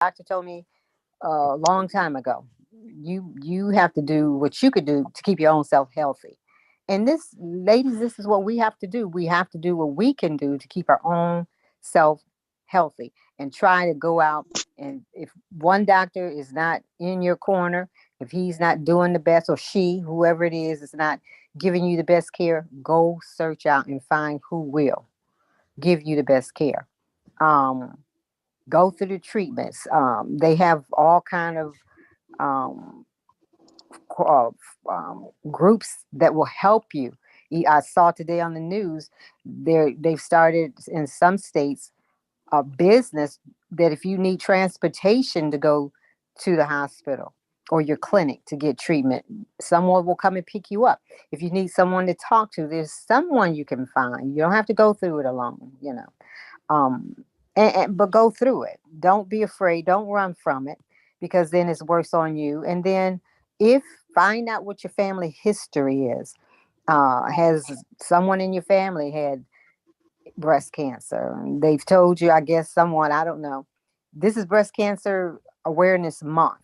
doctor told me a long time ago. You have to do what you could do to keep your own self healthy. And this, ladies, this is what we have to do. We have to do what we can do to keep our own self healthy and try to go out. And if one doctor is not in your corner, if he's not doing the best, or she, whoever it is not giving you the best care, go search out and find who will give you the best care. Um, Go through the treatments. They have all kind of um, groups that will help you. I saw today on the news they've started in some states a business that if you need transportation to go to the hospital or your clinic to get treatment, someone will come and pick you up. If you need someone to talk to, there's someone you can find. You don't have to go through it alone, um, but go through it. Don't be afraid. Don't run from it, because then it's worse on you. And then if find out what your family history is. Has someone in your family had breast cancer? They've told you, I guess, someone, I don't know. This is Breast Cancer Awareness Month.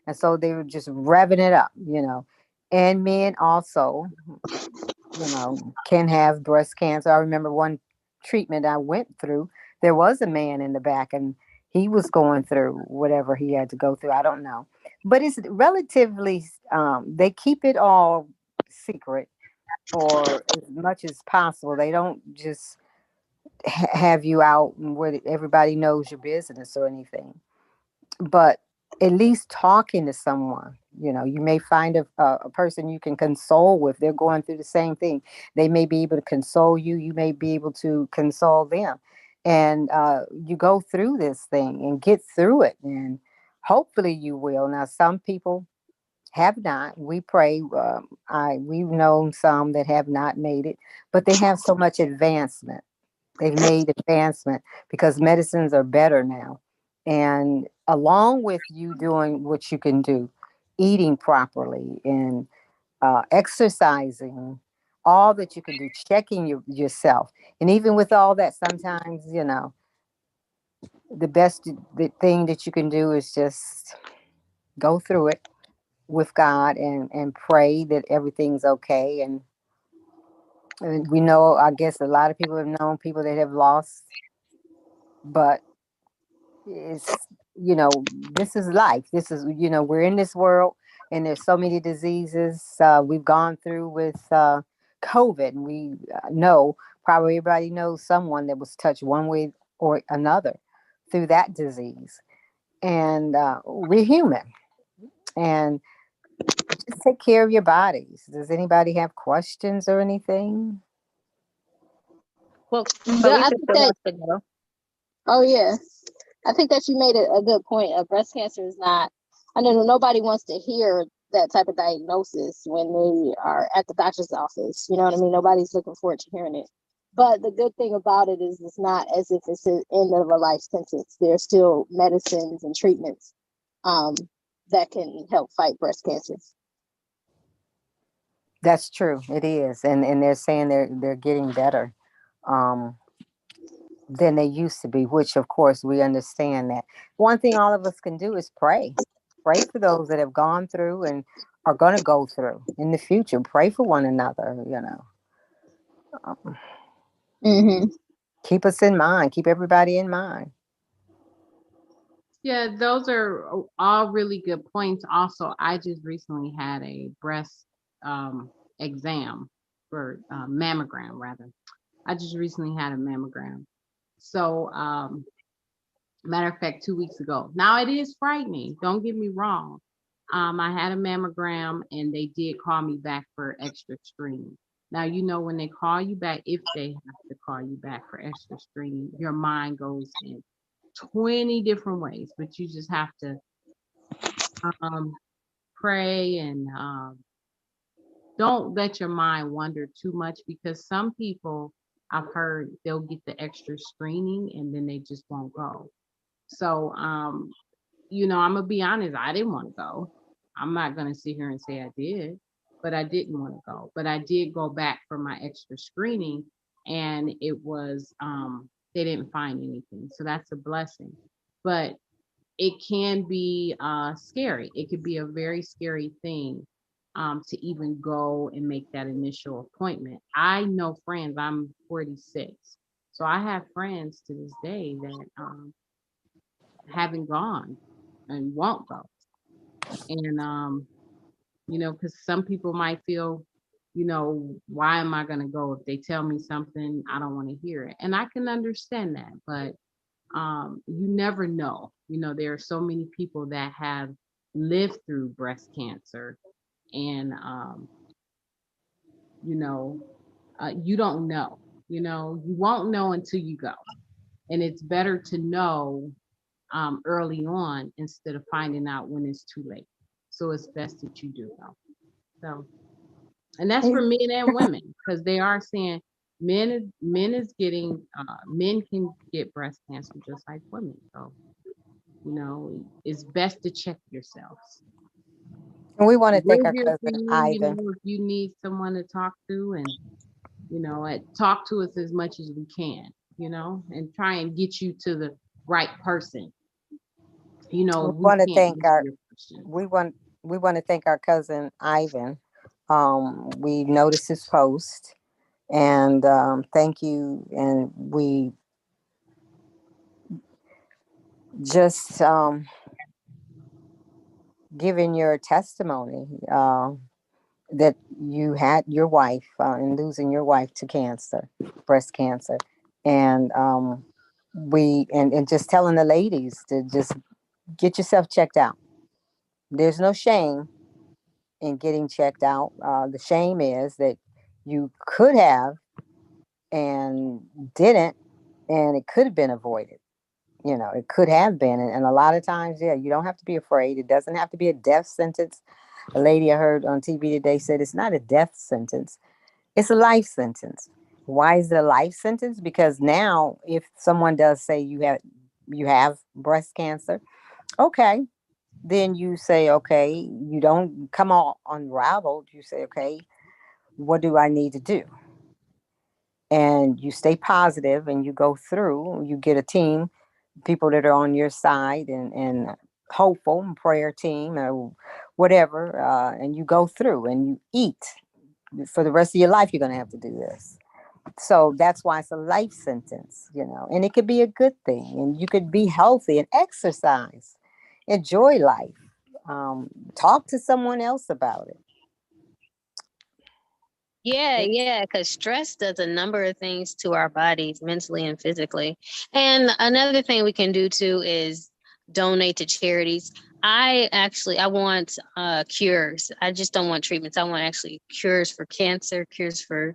And so they were just revving it up. And men also, can have breast cancer. I remember one treatment I went through, there was a man in the back and he was going through whatever he had to go through. I don't know. But it's relatively, they keep it all secret, or as much as possible. They don't just have you out where everybody knows your business or anything. But at least talking to someone, you may find a person you can console with. They're going through the same thing. They may be able to console you. You may be able to console them. And you go through this thing and get through it. And hopefully you will. Now, some people have not. We pray. We've known some that have not made it, but they have so much advancement. They've made advancement because medicines are better now. And along with you doing what you can do, eating properly and exercising, all that you can do, checking yourself. And even with all that, sometimes, the best the thing that you can do is just go through it with God and pray that everything's okay. And we know, I guess a lot of people have known people that have lost, but this is life. This is, we're in this world and there's so many diseases we've gone through with COVID. And we know, probably everybody knows someone that was touched one way or another through that disease. And we're human. And just take care of your bodies. Does anybody have questions or anything? Well, Yeah, I Felicia think still that. wants to go. Oh yeah, I think that you made a good point. Breast cancer is not. I know nobody wants to hear that type of diagnosis when they are at the doctor's office. You know what I mean? Nobody's looking forward to hearing it. But the good thing about it is it's not as if it's the end of a life sentence. There's still medicines and treatments um, that can help fight breast cancer. That's true. It is. And they're saying they're getting better. Um, than they used to be, which of course we understand that. One thing all of us can do is pray. Pray for those that have gone through and are going to go through in the future. Pray for one another. Um, Mm-hmm. Keep us in mind. Keep everybody in mind. Yeah, those are all really good points. Also, I just recently had a breast um, exam for mammogram, rather. I just recently had a mammogram. So, matter of fact, 2 weeks ago. Now, it is frightening. Don't get me wrong. I had a mammogram and they did call me back for extra screening. Now, when they call you back, if they have to call you back for extra screening, your mind goes in 20 different ways, but you just have to um, pray and don't let your mind wander too much, because some people I've heard they'll get the extra screening and then they just won't go. So, I'm gonna be honest, I didn't want to go. I'm not gonna sit here and say I did, but I didn't want to go. But I did go back for my extra screening, and it was they didn't find anything. So that's a blessing. But it can be scary. It could be a very scary thing to even go and make that initial appointment. I know friends, I'm 46. So I have friends to this day that haven't gone and won't go. And because some people might feel, why am I going to go? If they tell me something, I don't want to hear it. And I can understand that, but you never know. There are so many people that have lived through breast cancer, and you don't know. You won't know until you go, and it's better to know early on instead of finding out when it's too late. So it's best that you do know. So, and that's for men and women, because they are saying men can get breast cancer just like women. So, it's best to check yourselves. And we want to thank We're our here for cousin you, Ivan. if you need someone to talk to, and talk to us as much as we can, and try and get you to the right person. We If we want to can't thank answer our your questions. we want to thank our cousin Ivan. We noticed his post, and thank you. And we just giving your testimony that you had your wife and losing your wife to cancer, breast cancer, and and just telling the ladies to just get yourself checked out. There's no shame in getting checked out. The shame is that you could have and didn't, and it could have been avoided. It could have been. And a lot of times, yeah, you don't have to be afraid. It doesn't have to be a death sentence. A lady I heard on TV today said it's not a death sentence, it's a life sentence. Why is it a life sentence? Because now, if someone does say you have breast cancer, okay, then you say, okay, you don't come all unraveled. You say, okay, what do I need to do? And you stay positive and you go through, you get a team, people that are on your side and hopeful and prayer team or whatever, and you go through and you eat. For the rest of your life, you're going to have to do this. So that's why it's a life sentence, and it could be a good thing. And you could be healthy and exercise, enjoy life, talk to someone else about it. Yeah, because stress does a number of things to our bodies, mentally and physically. And another thing we can do too is donate to charities. I want cures. I just don't want treatments. I want actually cures for cancer, cures for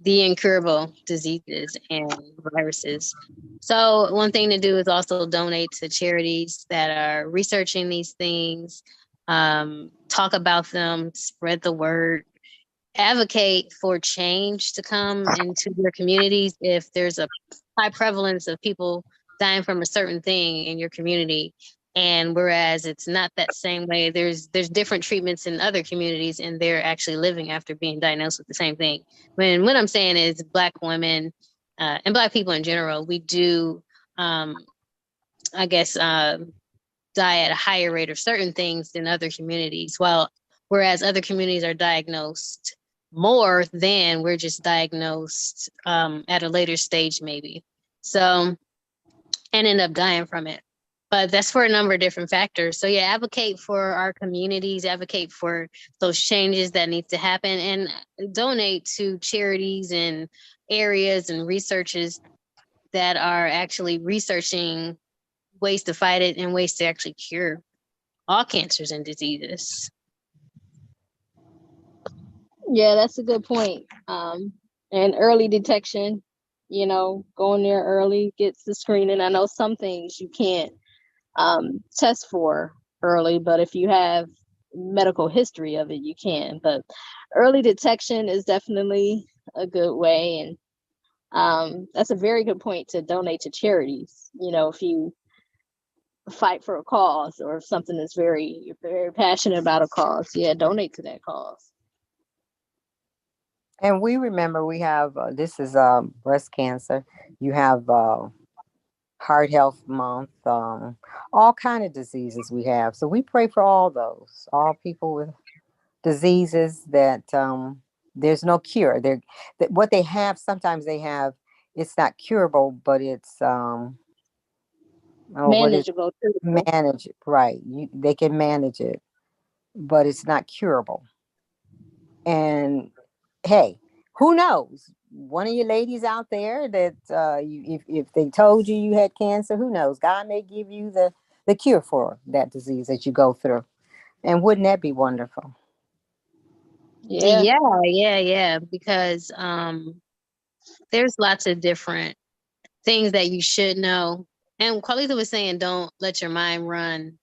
the incurable diseases and viruses. So one thing to do is also donate to charities that are researching these things, talk about them, spread the word, advocate for change to come into your communities. If there's a high prevalence of people dying from a certain thing in your community, and whereas it's not that same way, there's different treatments in other communities and they're actually living after being diagnosed with the same thing. When what I'm saying is Black women and Black people in general, we do I guess die at a higher rate of certain things than other communities, whereas other communities are diagnosed more than we're just diagnosed at a later stage maybe, so, and end up dying from it. But that's for a number of different factors. So yeah, advocate for our communities, advocate for those changes that need to happen, and donate to charities and areas and researchers that are actually researching ways to fight it and ways to actually cure all cancers and diseases. Yeah, that's a good point. And early detection, going there early gets the screening. I know some things you can't test for early, but if you have medical history of it, you can. But early detection is definitely a good way. And that's a very good point to donate to charities. If you fight for a cause or if something is you're very passionate about a cause, yeah, donate to that cause. And we remember we have this is breast cancer. You have Heart Health Month, all kind of diseases we have. So we pray for all those, all people with diseases that there's no cure. They're that what they have. Sometimes they have. It's not curable, but it's oh, what is Manageable too. manage right? They can manage it, but it's not curable. And hey, who knows? One of you ladies out there that if they told you you had cancer, who knows? God may give you the cure for that disease that you go through. And wouldn't that be wonderful? Yeah. Yeah. Because there's lots of different things that you should know. And Carlita was saying, don't let your mind run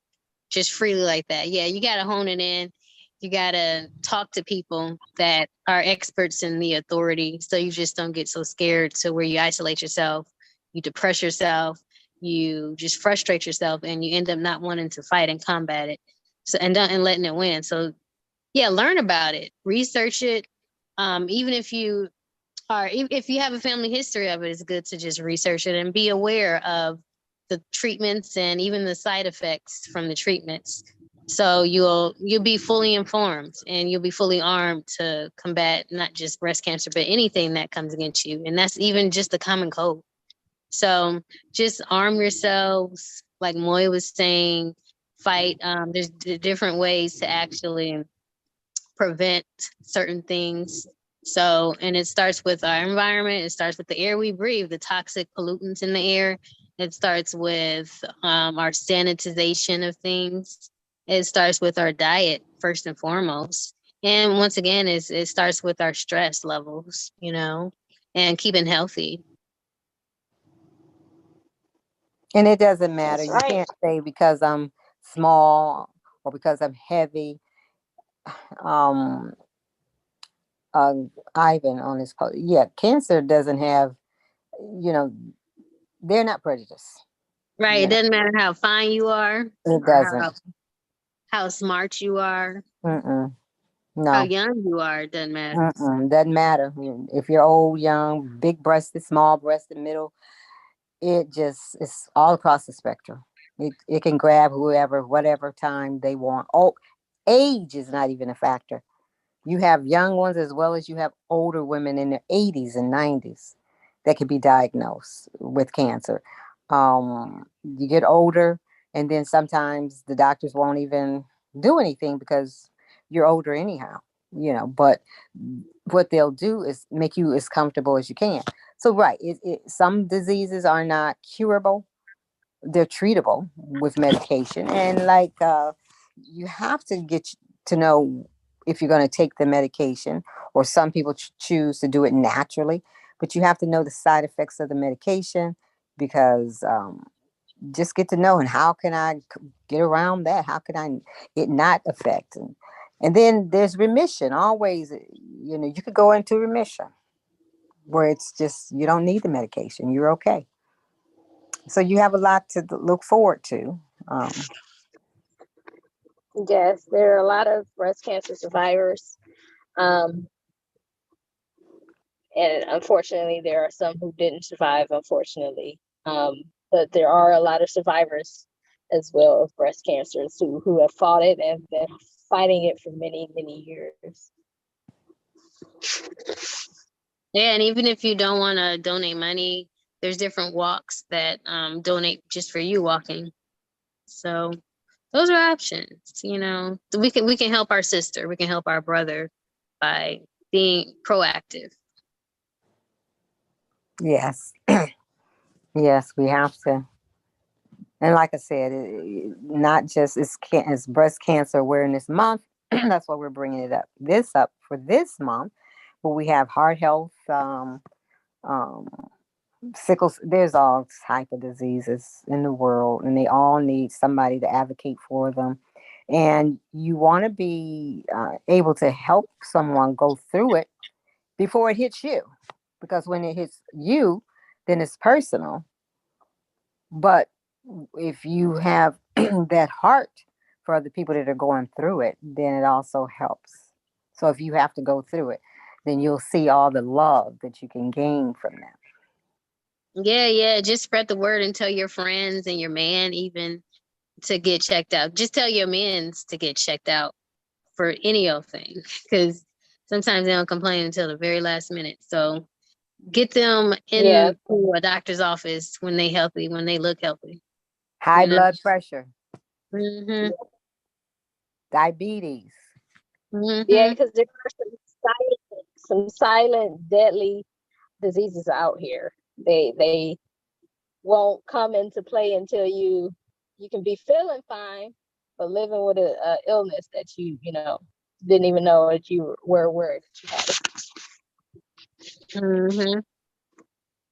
just freely like that. Yeah, you got to hone it in. You got to talk to people that are experts in the authority. So you just don't get so scared to where you isolate yourself, you depress yourself, you just frustrate yourself, and you end up not wanting to fight and combat it. So, and letting it win. So yeah, learn about it, research it. Even if you if you have a family history of it, it's good to just research it and be aware of the treatments and even the side effects from the treatments. So you'll be fully informed and you'll be fully armed to combat not just breast cancer, but anything that comes against you. And that's even just the common cold. So just arm yourselves, like Moy was saying, fight. There's different ways to actually prevent certain things. So, and it starts with our environment. It starts with the air we breathe, the toxic pollutants in the air. It starts with our sanitization of things. It starts with our diet, first and foremost. And once again, it starts with our stress levels, and keeping healthy. And it doesn't matter. That's You right. can't say because I'm small or because I'm heavy. Um, uh, Ivan on his post. Yeah, cancer doesn't have, you know, they're not prejudiced. Right. You It know, doesn't matter how fine you are it or how doesn't. how smart you are, Mm-mm. how No, young you are, it doesn't matter. doesn't matter. If you're old, young, big breasted, small breasted, middle, it just it's all across the spectrum. It can grab whoever, whatever time they want. Oh, age is not even a factor. You have young ones as well as you have older women in their 80s and 90s that could be diagnosed with cancer. You get older, and then sometimes the doctors won't even do anything because you're older anyhow, But what they'll do is make you as comfortable as you can. So, right, some diseases are not curable, they're treatable with medication. And you have to get to know if you're going to take the medication, or some people choose to do it naturally, but you have to know the side effects of the medication because just get to know, and how can I get around that? How can I it not affect? And then there's remission. Always, you could go into remission where it's just you don't need the medication. You're okay. So you have a lot to look forward to. Yes, there are a lot of breast cancer survivors. Um, and unfortunately, there are some who didn't survive, unfortunately. But there are a lot of survivors as well of breast cancers who have fought it and been fighting it for many, many years. Yeah, and even if you don't want to donate money, there's different walks that donate just for you walking. So those are options. We can help our sister, we can help our brother by being proactive. Yes, yes, we have to. And like I said, not just it's Breast Cancer Awareness Month. That's why we're bringing up for this month. But we have heart health, um, sickles. There's all type of diseases in the world, and they all need somebody to advocate for them. And you want to be able to help someone go through it before it hits you, because when it hits you, then it's personal. But if you have that heart for the people that are going through it, then it also helps. So if you have to go through it, then you'll see all the love that you can gain from that. Yeah. Just spread the word and tell your friends and your man even to get checked out. Just tell your mans to get checked out for any old thing, because sometimes they don't complain until the very last minute. So get them Yeah. into a doctor's office when they healthy, when they look healthy. High You know. blood pressure, Mm-hmm. diabetes. Yeah, Mm-hmm. because there are some silent, deadly diseases out here. They won't come into play until you can be feeling fine, but living with a illness that you know didn't even know that you were aware that you had it. Mm-hmm.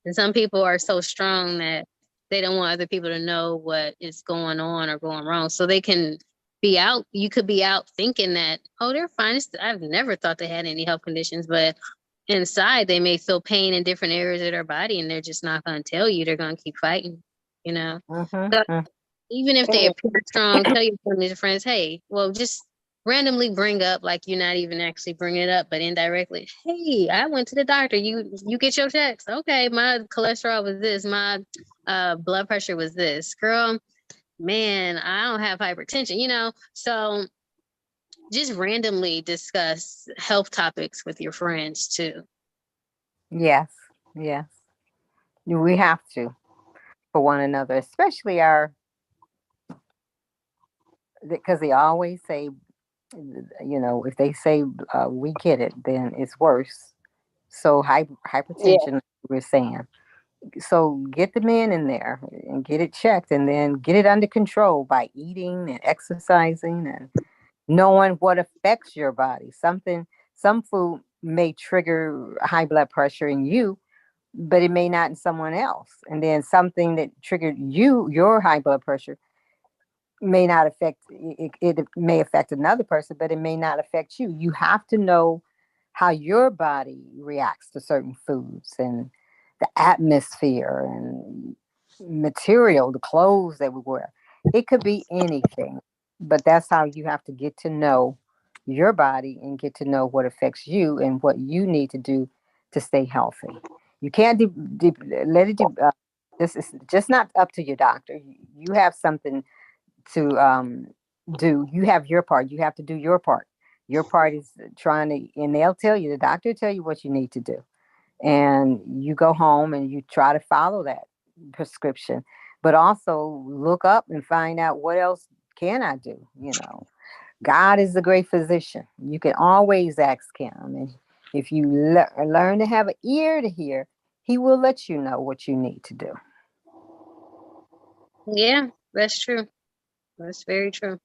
And some people are so strong that they don't want other people to know what is going on or going wrong. So they can be out. You could be out thinking that, oh, they're fine. I've never thought they had any health conditions, but inside they may feel pain in different areas of their body and they're just not going to tell you. They're going to keep fighting, you know? So Mm-hmm. even if they appear strong, tell your family and friends, hey, well, just randomly bring up, like you're not even actually bringing it up, but indirectly, hey, I went to the doctor. You get your checks. Okay, my cholesterol was this, my blood pressure was this. Girl, man, I don't have hypertension, you know? So just randomly discuss health topics with your friends too. Yes, yes. We have to for one another, especially our, because they always say, if they say we get it, then it's worse. So Yeah. hypertension, we're saying. So get the men in there and get it checked, and then get it under control by eating and exercising and knowing what affects your body. Some food may trigger high blood pressure in you, but it may not in someone else. And then something that triggered your high blood pressure, may not affect it may affect another person, but it may not affect you. You have to know how your body reacts to certain foods, and the atmosphere and material, the clothes that we wear. It could be anything, but that's how you have to get to know your body and get to know what affects you and what you need to do to stay healthy. You can't let it this is just not up to your doctor. You have something to do. You have your part. You have to do your part. Your part is trying to, and they'll tell you, the doctor will tell you what you need to do. And you go home and you try to follow that prescription, but also look up and find out what else can I do. God is the great physician. You can always ask him. And if you learn to have an ear to hear, he will let you know what you need to do. Yeah, that's true. That's very true.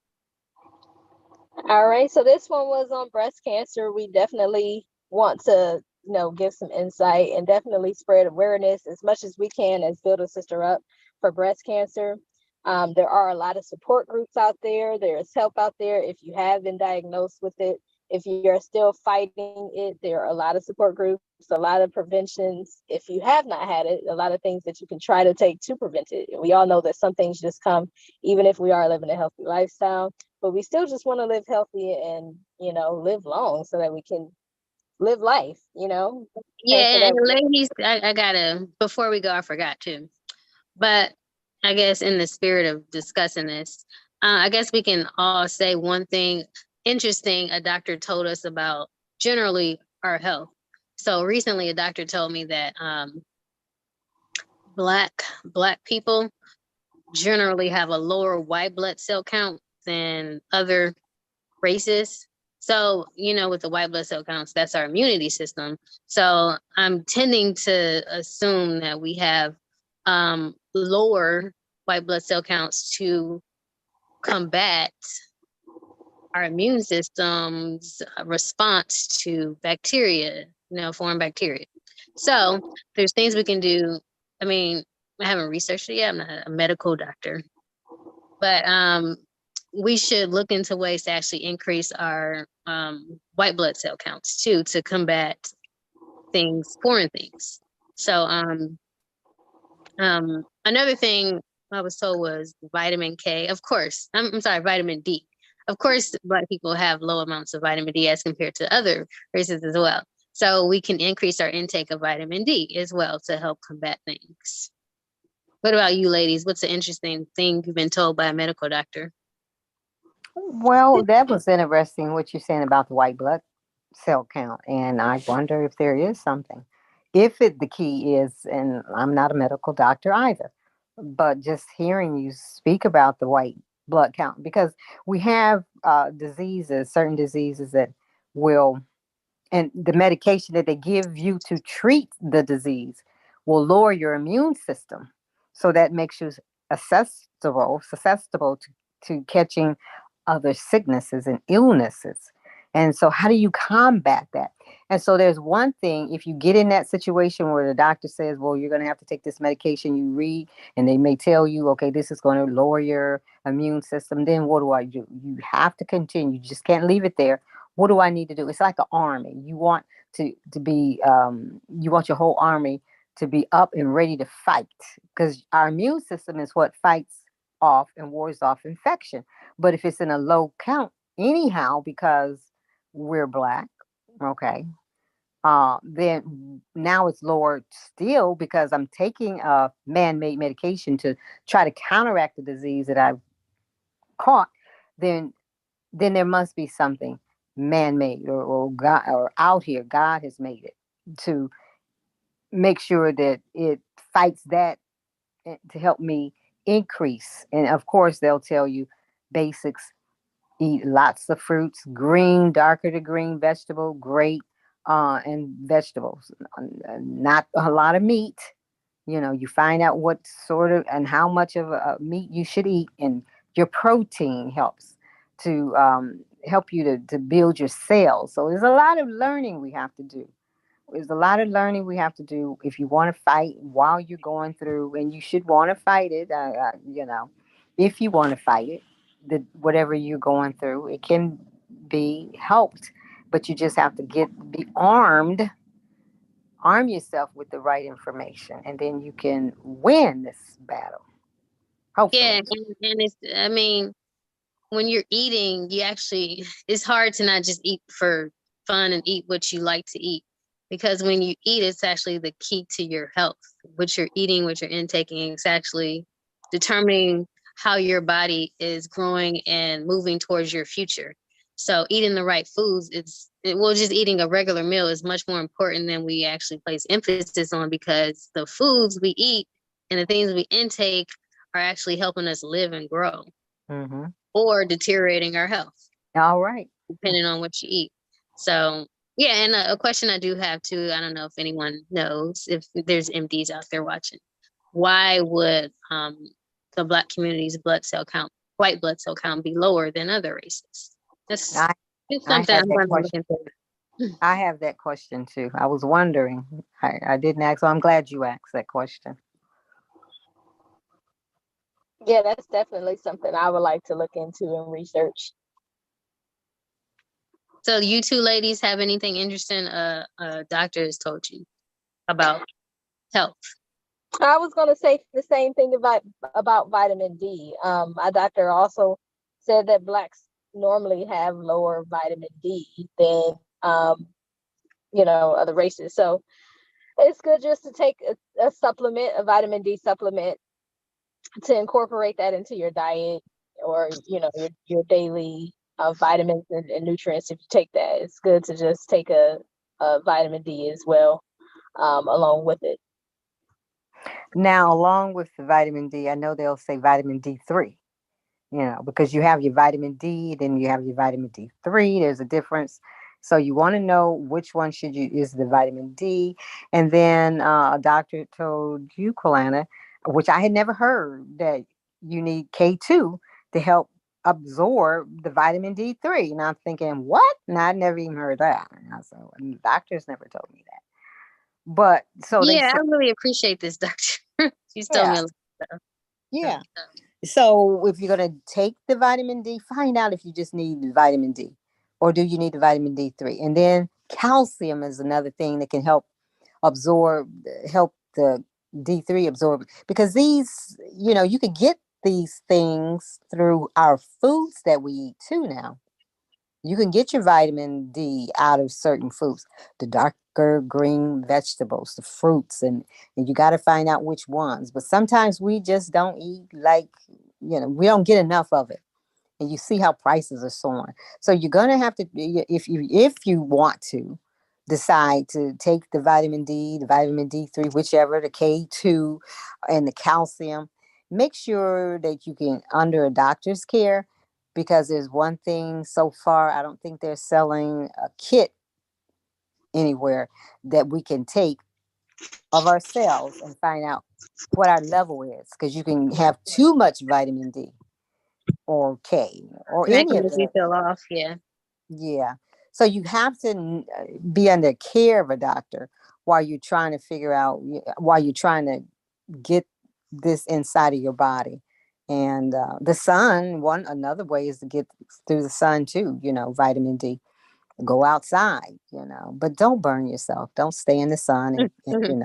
All right, so this one was on breast cancer. We definitely want to, give some insight and definitely spread awareness as much as we can as Build a Sister Up for breast cancer. There are a lot of support groups out there. There's help out there if you have been diagnosed with it. If you're still fighting it, there are a lot of support groups, a lot of preventions. If you have not had it, a lot of things that you can try to take to prevent it. And we all know that some things just come, even if we are living a healthy lifestyle, but we still just want to live healthy and, live long so that we can live life. Okay, so Yeah, and that, ladies, I gotta, before we go, I forgot to. But I guess in the spirit of discussing this, I guess we can all say one thing interesting a doctor told us about generally our health. So recently, a doctor told me that black people generally have a lower white blood cell count than other races. So, with the white blood cell counts, that's our immunity system. So I'm tending to assume that we have lower white blood cell counts to combat our immune system's response to bacteria, foreign bacteria. So there's things we can do. I mean, I haven't researched it yet. I'm not a medical doctor, but we should look into ways to actually increase our white blood cell counts too, to combat foreign things. So another thing I was told was vitamin K. Of course, I'm sorry, vitamin D. Of course, Black people have low amounts of vitamin D as compared to other races as well. So we can increase our intake of vitamin D as well to help combat things. What about you ladies? What's an interesting thing you've been told by a medical doctor? Well, that was interesting what you're saying about the white blood cell count, and I wonder if there is something. If it the key is, and I'm not a medical doctor either, but just hearing you speak about the white blood count, because we have diseases, certain diseases that will, and the medication that they give you to treat the disease will lower your immune system, so that makes you susceptible to catching other sicknesses and illnesses. And so, how do you combat that? And so, there's one thing, if you get in that situation where the doctor says, well, you're going to have to take this medication, you read, and they may tell you, okay, this is going to lower your immune system, then what do I do? You have to continue. You just can't leave it there. What do I need to do? It's like an army. You want to be, you want your whole army to be up and ready to fight, because our immune system is what fights off and wards off infection. But if it's in a low count, anyhow, because we're black, okay, then now it's lower still because I'm taking a man-made medication to try to counteract the disease that I've caught. Then, then there must be something man-made, or God, or out here. God has made it to make sure that it fights that, to help me increase. And of course, they'll tell you basics: eat lots of fruits, green, darker to green vegetable, great, and vegetables, not a lot of meat. You find out what sort of and how much of a meat you should eat, and your protein helps to help you to build your cells. So there's a lot of learning we have to do. There's a lot of learning we have to do if you want to fight while you're going through, and you should want to fight it. If you want to fight it, whatever you're going through, it can be helped, but you just have to be armed, arm yourself with the right information, and then you can win this battle. Yeah, Hopefully. and it's, I mean, when you're eating, you actually, it's hard to not just eat for fun and eat what you like to eat. Because when you eat, it's actually the key to your health. What you're eating, what you're intaking, it's actually determining how your body is growing and moving towards your future. So eating the right foods, well, just eating a regular meal is much more important than we actually place emphasis on, because the foods we eat and the things we intake are actually helping us live and grow, Mm-hmm. or deteriorating our health, All right. depending on what you eat. So, yeah, and a question I do have too, I don't know if anyone knows, if there's MDs out there watching, why would the Black community's blood cell count, white blood cell count, be lower than other races? That's I, it's I something had I'm that going to look question. into. I have that question too. I was wondering. I didn't ask, so I'm glad you asked that question. Yeah, that's definitely something I would like to look into and research. So you two ladies have anything interesting a doctor has told you about health? I was going to say the same thing about vitamin D. My doctor also said that blacks normally have lower vitamin D than other races. So it's good just to take a supplement, a vitamin D supplement, to incorporate that into your diet, or your daily vitamins and nutrients. If you take that, it's good to just take a vitamin D as well, along with it. Now, along with the vitamin D, I know they'll say vitamin D3, because you have your vitamin D, then you have your vitamin D3. There's a difference. So you want to know which one should you is the vitamin D. And then a doctor told you, Kalana, which I had never heard, that you need K2 to help absorb the vitamin D3. And I'm thinking, what? And I never even heard that. So doctors never told me that. But so they Yeah, I said, really appreciate this, doctor. She's told yeah, me a lot of stuff. yeah. So if you're going to take the vitamin D, find out if you just need the vitamin D, or do you need the vitamin D3? And then calcium is another thing that can help the D3 absorb, because these, you could get these things through our foods that we eat too now. You can get your vitamin D out of certain foods, the darker green vegetables, the fruits, and you got to find out which ones. But sometimes we just don't eat like, we don't get enough of it. And you see how prices are soaring. So you're gonna have to, if you want to decide to take the vitamin D3, whichever, the K2, and the calcium, make sure that you can under a doctor's care, because there's one thing so far, I don't think they're selling a kit anywhere that we can take of ourselves and find out what our level is, because you can have too much vitamin D or K or And that any can of make you the. feel off. Yeah. Yeah. So you have to be under care of a doctor while you're trying to figure out, while you're trying to get this inside of your body. And the sun, another way is to get through the sun too, vitamin D. Go outside, but don't burn yourself. Don't stay in the sun and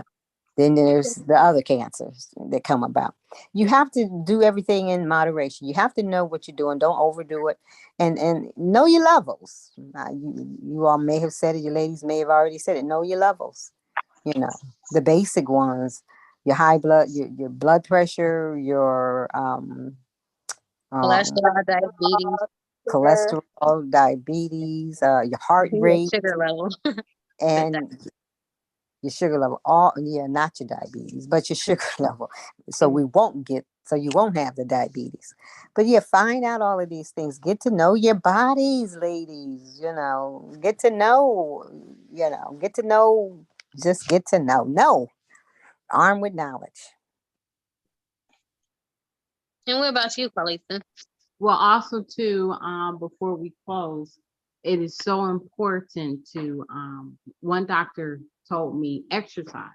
then there's the other cancers that come about. You have to do everything in moderation. You have to know what you're doing. Don't overdo it, and know your levels. You all may have said it. You ladies may have already said it. Know your levels. The basic ones. Your high blood, your blood pressure, your um, Cholesterol, diabetes, cholesterol, diabetes, your heart your rate, sugar level. and your sugar level. Not your diabetes, but your sugar level. So you won't have the diabetes. But yeah, find out all of these things. Get to know your bodies, ladies. Get to know, just get to know. No, armed with knowledge. And what about you, Carlisa? Well, also too, before we close, it is so important to, one doctor told me exercise.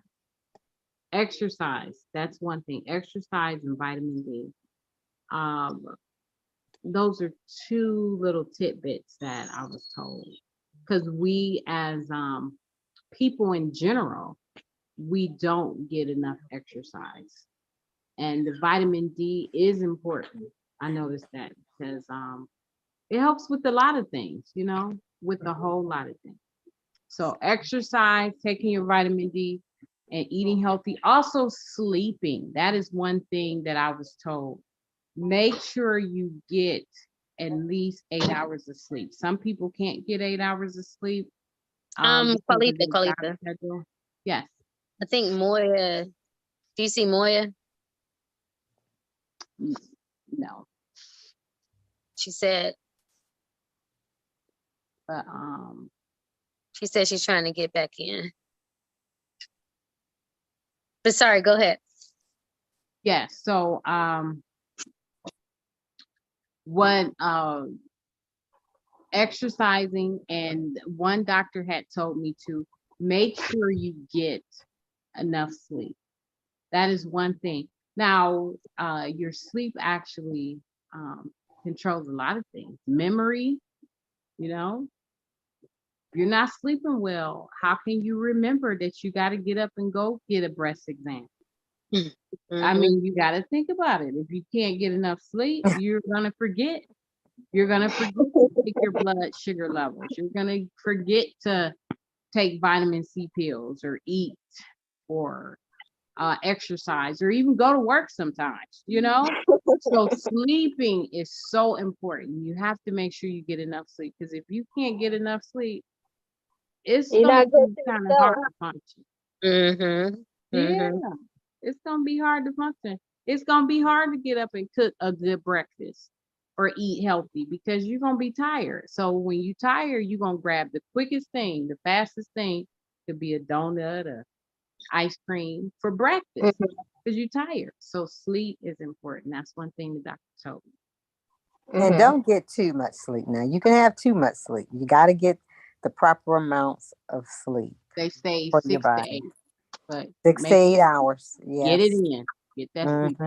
Exercise, that's one thing. Exercise and vitamin D. Um, those are two little tidbits that I was told. Because we as people in general, we don't get enough exercise. And the vitamin D is important. I noticed that because it helps with a lot of things, with a whole lot of things. So exercise, taking your vitamin D, and eating healthy. Also sleeping. That is one thing that I was told. Make sure you get at least 8 hours of sleep. Some people can't get 8 hours of sleep because of their job Carlisa. schedule. Yes. I think Moya. Do you see Moya? No. She said. But She said she's trying to get back in. But sorry, go ahead. yes. So what exercising, and one doctor had told me to make sure you get enough sleep. That is one thing. Now, your sleep actually controls a lot of things. Memory, you're not sleeping well. How can you remember that you got to get up and go get a breast exam? I mean, you got to think about it. If you can't get enough sleep, you're going to forget. You're going to forget to take your blood sugar levels. You're going to forget to take vitamin C pills or eat or exercise or even go to work sometimes, So sleeping is so important. You have to make sure you get enough sleep, because if you can't get enough sleep, it's You're going not to good be for kind of yourself. hard to function. Mm-hmm. Yeah, Mm-hmm. it's going to be hard to function. It's going to be hard to get up and cook a good breakfast or eat healthy, because you're going to be tired. So when you tired, you're going to grab the quickest thing, the fastest thing. Could be a donut or ice cream for breakfast because you're tired. So sleep is important. That's one thing the doctor told me. And don't get too much sleep. Now, you can have too much sleep. You got to get the proper amounts of sleep They say for your 6 to body. 8, but 6 to 8 hours. get it Yes. in. Get that sleep.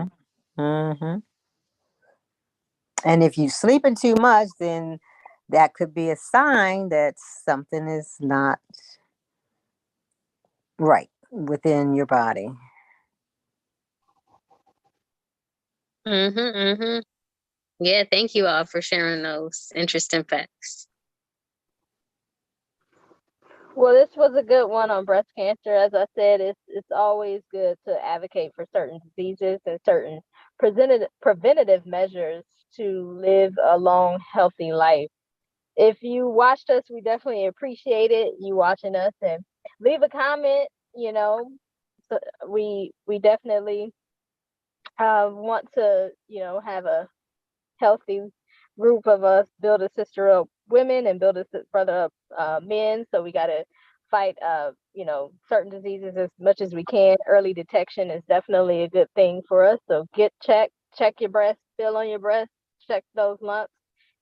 Mm-hmm. And if you're sleeping too much, then that could be a sign that something is not right within your body. Mm-hmm. Mm-hmm. Yeah, thank you all for sharing those interesting facts. Well, this was a good one on breast cancer. As I said, it's always good to advocate for certain diseases and certain preventative measures to live a long, healthy life. If you watched us, we definitely appreciate it. You watching us, and leave a comment. You know, so we definitely want to have a healthy group of us, build a sister up women and build a brother up men. So we got to fight, certain diseases as much as we can. Early detection is definitely a good thing for us. So get checked, check your breast, feel on your breast, check those lumps.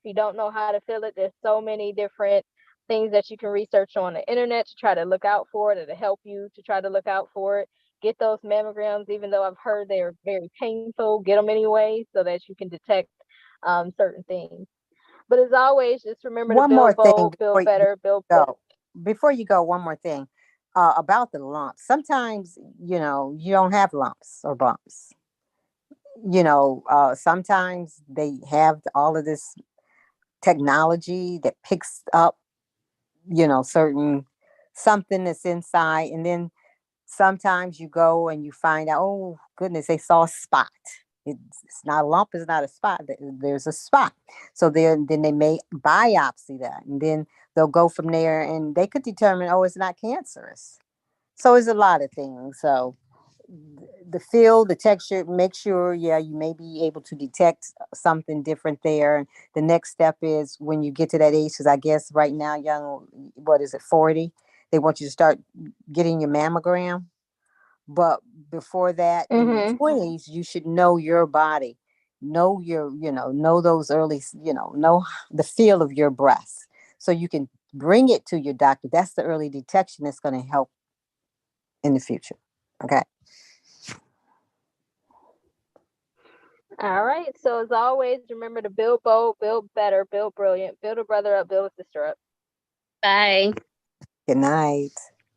If you don't know how to feel it, there's so many different things that you can research on the internet to try to look out for it, or to help you to try to look out for it. Get those mammograms, even though I've heard they're very painful, get them anyway so that you can detect certain things. But as always, just remember to One more build thing bold, before build you better, build. go. Before you go, one more thing about the lumps. Sometimes, you don't have lumps or bumps. Sometimes they have all of this technology that picks up, certain something that's inside. And then sometimes you go and you find out, oh goodness, they saw a spot. It's not a lump, it's not a spot. There's a spot. So then they may biopsy that, and then they'll go from there, and they could determine, oh, it's not cancerous. So it's a lot of things. So the feel, the texture, make sure, yeah, you may be able to detect something different there. And the next step is when you get to that age, because I guess right now, young, what is it, 40? They want you to start getting your mammogram. But before that, in your Mm-hmm. 20s, you should know your body, know know those early, know the feel of your breast. So you can bring it to your doctor. That's the early detection that's going to help in the future. Okay. All right. So as always, remember to build bold, build better, build brilliant, build a brother up, build a sister up. Bye. Good night.